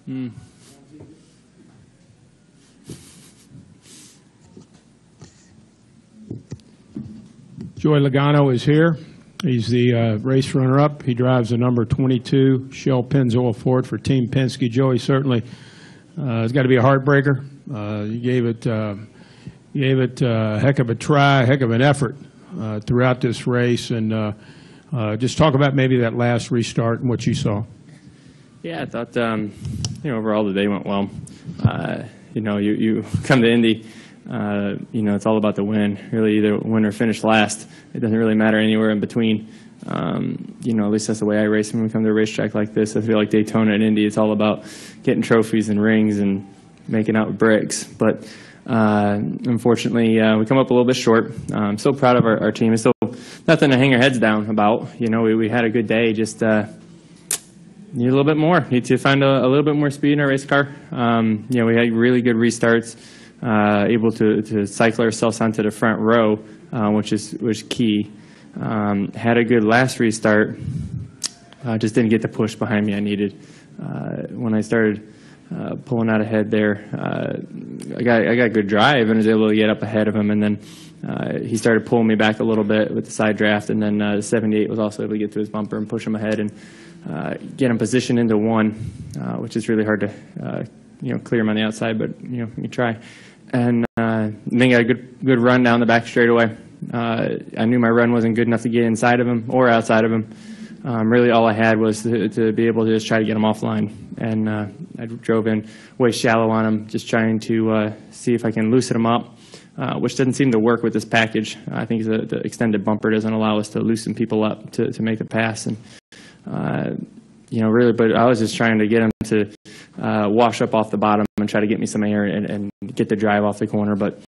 Joey Logano is here. He's the race runner-up. He drives the number 22 Shell Pennzoil Ford for Team Penske. Joey, certainly it's got to be a heartbreaker. You gave it a heck of a try, a heck of an effort throughout this race, and just talk about maybe that last restart and what you saw. Yeah, I thought overall the day went well. You come to Indy. It's all about the win. Really, either win or finish last. It doesn't really matter anywhere in between. At least that's the way I race when we come to a racetrack like this. I feel like Daytona and Indy, it's all about getting trophies and rings and making out with bricks. But unfortunately, we come up a little bit short. I'm so proud of our team. It's still nothing to hang our heads down about. We had a good day. Just need a little bit more. Need to find a little bit more speed in our race car. We had really good restarts. Able to cycle ourselves onto the front row, which was key. Had a good last restart. Just didn't get the push behind me I needed. When I started pulling out ahead there, I got good drive and was able to get up ahead of him. And then he started pulling me back a little bit with the side draft. And then the 78 was also able to get to his bumper and push him ahead and get him positioned into one, which is really hard to clear him on the outside, but you try. And then got a good run down the back straightaway. I knew my run wasn't good enough to get inside of him or outside of him. Really all I had was to be able to just try to get him offline. And I drove in way shallow on him, just trying to see if I can loosen him up, which doesn't seem to work with this package. I think the extended bumper doesn't allow us to loosen people up to make the pass. And really, but I was just trying to get him to wash up off the bottom and try to get me some air and get the drive off the corner. But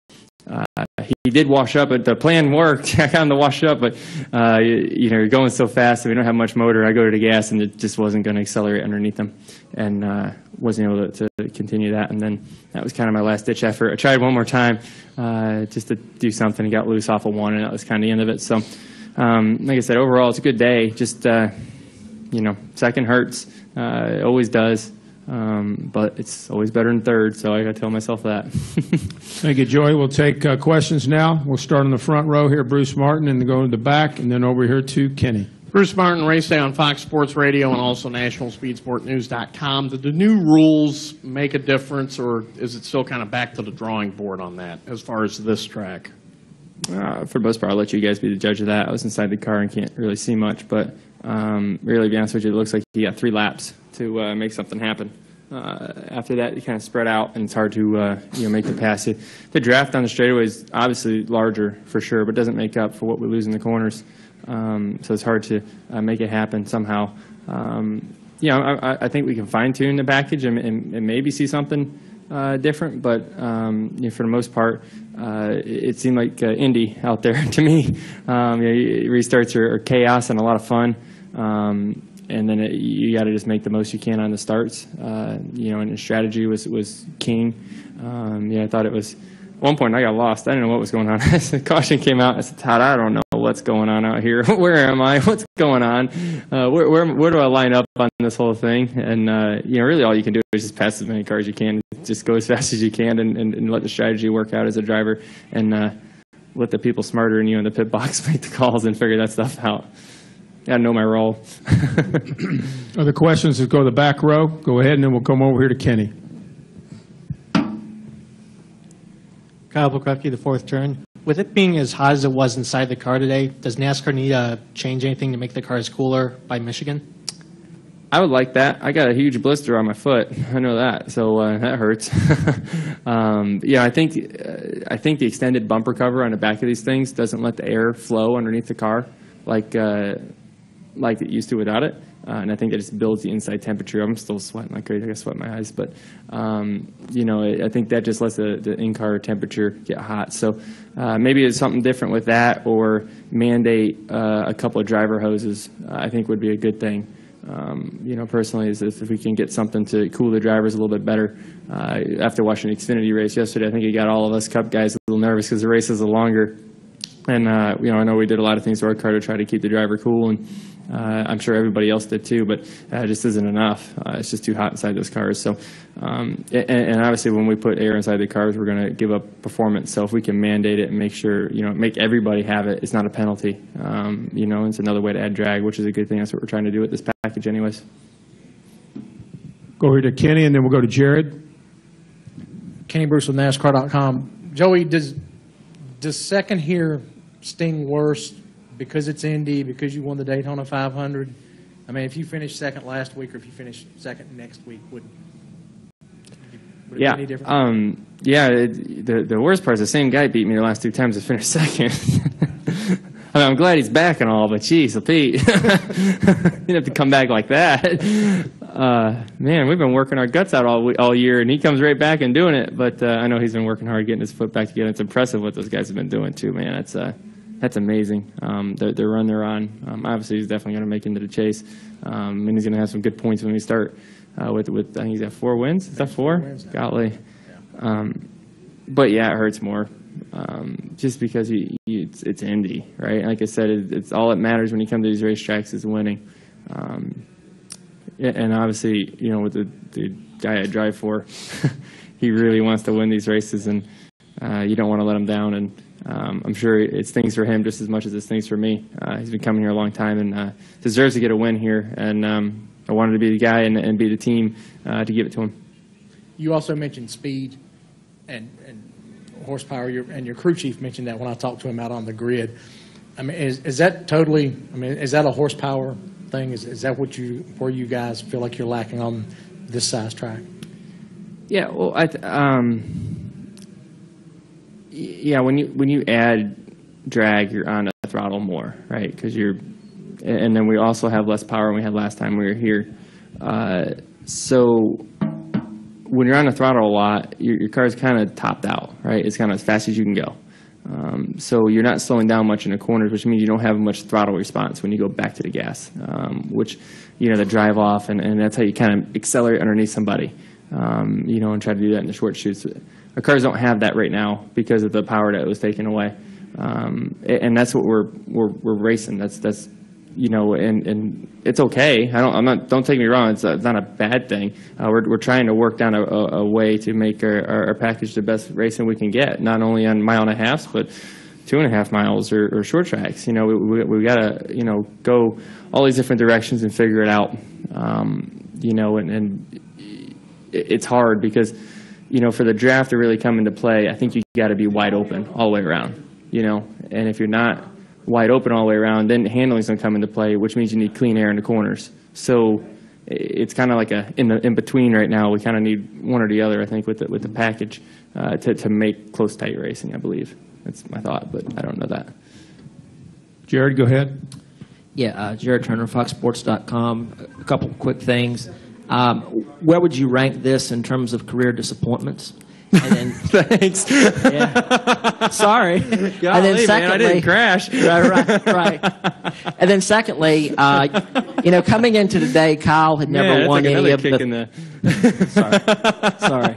he did wash up, but the plan worked. I got him to wash up, but you're going so fast and we don't have much motor. I go to the gas and it just wasn't going to accelerate underneath him, and wasn't able to continue that. And then that was kind of my last ditch effort. I tried one more time just to do something. He got loose off of one, and that was kind of the end of it. So like I said, overall it's a good day. Just second hurts, it always does, but it's always better than third, so I got to tell myself that. Thank you, Joey. We'll take questions now. We'll start in the front row here, Bruce Martin, and go to the back, and then over here to Kenny. Bruce Martin, Race Day on Fox Sports Radio and also NationalSpeedsportNews.com. Did the new rules make a difference, or is it still kind of back to the drawing board on that as far as this track? For the most part, I'll let you guys be the judge of that. I was inside the car and can't really see much, but really, to be honest with you, it looks like you got 3 laps to make something happen. After that, you kind of spread out, and it's hard to make the pass. The draft on the straightaway is obviously larger for sure, but doesn't make up for what we lose in the corners. So it's hard to make it happen somehow. I think we can fine-tune the package and maybe see something different, but for the most part, it seemed like Indy out there to me. Restarts are chaos and a lot of fun, and then you got to just make the most you can on the starts. And the strategy was king. I thought it was. At one point, I got lost. I didn't know what was going on. The caution came out. I said, Todd, I don't know what's going on out here. Where am I? What's going on? Where do I line up on this whole thing? And, really all you can do is just pass as many cars as you can. Just go as fast as you can and let the strategy work out as a driver, and let the people smarter than you in the pit box make the calls and figure that stuff out. I know my role. Other questions? Let's go to the back row. Go ahead, and then we'll come over here to Kenny. Kyle Bukrupke, the fourth turn. With it being as hot as it was inside the car today, does NASCAR need to change anything to make the cars cooler by Michigan? I would like that. I got a huge blister on my foot. I know that, so that hurts. I think the extended bumper cover on the back of these things doesn't let the air flow underneath the car like it used to without it. And I think it just builds the inside temperature. I'm still sweating like crazy. I got sweat in my eyes. But, I think that just lets the in-car temperature get hot. So maybe it's something different with that, or mandate a couple of driver hoses, I think would be a good thing. Personally, is if we can get something to cool the drivers a little bit better. After watching the Xfinity race yesterday, I think it got all of us Cup guys a little nervous because the race is longer. And, I know we did a lot of things to our car to try to keep the driver cool. And I'm sure everybody else did too, but it just isn't enough. It's just too hot inside those cars. So, and obviously when we put air inside the cars, we're going to give up performance. So if we can mandate it and make sure, make everybody have it, it's not a penalty. It's another way to add drag, which is a good thing. That's what we're trying to do with this package anyways. Go here to Kenny, and then we'll go to Jared. Kenny Bruce with NASCAR.com. Joey, does second here sting worse because it's Indy, because you won the Daytona 500? I mean, if you finished second last week or if you finish second next week, would it be any different? The worst part is the same guy beat me the last 2 times to finish second. I mean, I'm glad he's back and all, but geez, Pete, you didn't have to come back like that. Man, we've been working our guts out all year, and he comes right back and doing it. But I know he's been working hard getting his foot back together. It's impressive what those guys have been doing too, man. That's amazing. The run they're on. Obviously, he's definitely going to make into the chase, and he's going to have some good points when we start. With I think he's got 4 wins. Is that 4? Golly. But yeah, it hurts more. Just because it's Indy, right? Like I said, it's all that matters when you come to these racetracks is winning. And obviously, with the guy I drive for, he really wants to win these races, and you don't want to let him down. And I'm sure it stings for him just as much as it stings for me. He's been coming here a long time and deserves to get a win here. And I wanted to be the guy and be the team to give it to him. You also mentioned speed and horsepower, and your crew chief mentioned that when I talked to him out on the grid. I mean, is that totally? I mean, is that a horsepower thing? Is that where you guys feel like you're lacking on this size track? Yeah, well, when you add drag, you're on a throttle more, right? Because and then we also have less power than we had last time we were here. So when you're on a throttle a lot, your car's kind of topped out, right? It's kind of as fast as you can go. So you're not slowing down much in the corners, which means you don't have much throttle response when you go back to the gas, which, the drive off, and that's how you kind of accelerate underneath somebody, and try to do that in the short shoots. Our cars don't have that right now because of the power that was taken away. And that's what we're racing. That's and it's okay. Don't take me wrong. It's not a bad thing. We're trying to work down a way to make our package the best racing we can get, not only on 1.5 miles, but 2.5 miles or short tracks. We got to go all these different directions and figure it out. And it's hard because for the draft to really come into play, I think you got to be wide open all the way around. And if you're not wide open all the way around, then handling's going to come into play, which means you need clean air in the corners. So it's kind of like in between right now. We kind of need one or the other, I think, with the package to make close, tight racing, I believe. That's my thought, but I don't know that. Jared, go ahead. Yeah, Jared Turner, FoxSports.com. A couple quick things. Where would you rank this in terms of career disappointments? And then, thanks. Yeah. Sorry. Golly, and then secondly, man, I didn't crash. Right. And then secondly, coming into the day, Kyle had never won any of the. Sorry.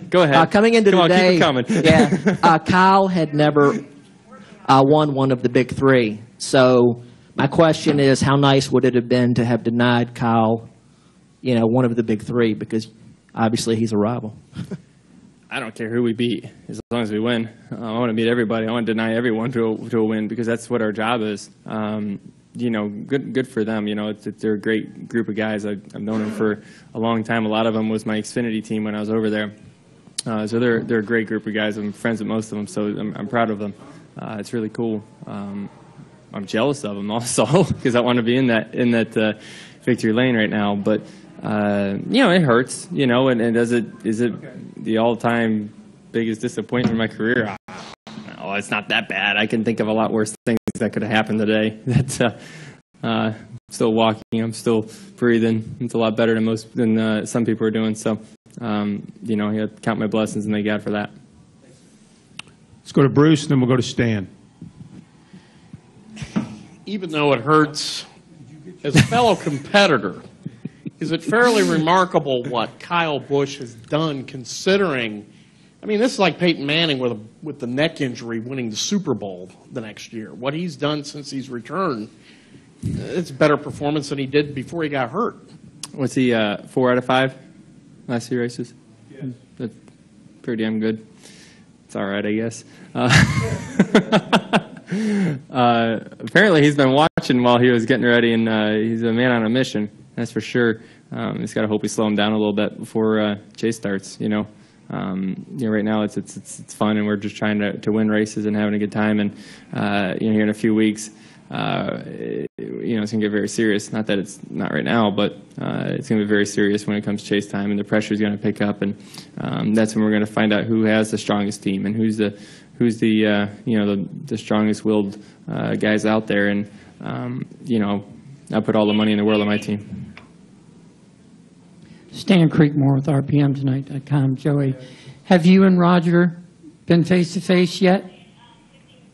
Go ahead. Coming into the day, keep it coming. Yeah. Kyle had never won one of the big 3. So my question is, how nice would it have been to have denied Kyle, one of the big 3, because obviously he's a rival. I don't care who we beat as long as we win. I want to beat everybody. I want to deny everyone to a win because that's what our job is. Good for them. They're a great group of guys. I've known them for a long time. A lot of them was my Xfinity team when I was over there. So they're a great group of guys. I'm friends with most of them, so I'm proud of them. It's really cool. I'm jealous of them also because I want to be in that victory lane right now. But it hurts. And is it the all-time biggest disappointment in my career? No, it's not that bad. I can think of a lot worse things that could have happened today. I'm still walking. I'm still breathing. It's a lot better than some people are doing. So, I count my blessings and thank God for that. Let's go to Bruce, and then we'll go to Stan. Even though it hurts, as a fellow competitor, is it fairly remarkable what Kyle Busch has done considering I mean, this is like Peyton Manning with the neck injury winning the Super Bowl the next year. What he's done since he's returned, it's a better performance than he did before he got hurt. What's he, 4 out of 5 last 2 races? Yeah. That's pretty damn good. It's all right, I guess. Apparently he's been watching while he was getting ready, and he's a man on a mission, that's for sure. Just got to hope we slow him down a little bit before Chase starts, right now it's fun, and we're just trying to win races and having a good time. And here in a few weeks, it's going to get very serious. Not that it's not right now, but it's going to be very serious when it comes to chase time, and the pressure is going to pick up, and that's when we're going to find out who has the strongest team and who's the strongest-willed guys out there. And I put all the money in the world on my team. Stan Creekmore with RPMtonight.com. Joey, have you and Roger been face-to-face yet?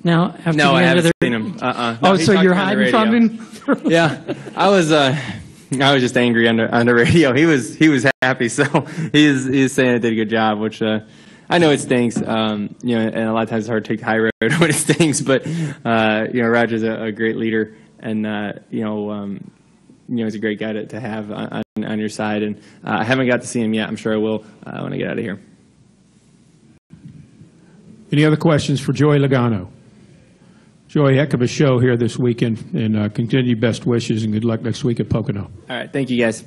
Now, after No, the I end haven't of seen him. Oh, No, so you're hiding from him? Yeah, I was just angry on the radio. He was happy, so he's saying I did a good job, which I know it stings. And a lot of times it's hard to take the high road when it stings. But Roger's a great leader, and he's a great guy to have on your side. And I haven't got to see him yet. I'm sure I will when I get out of here. Any other questions for Joey Logano? Joey, heck of a show here this weekend, and continue best wishes and good luck next week at Pocono. All right, thank you guys.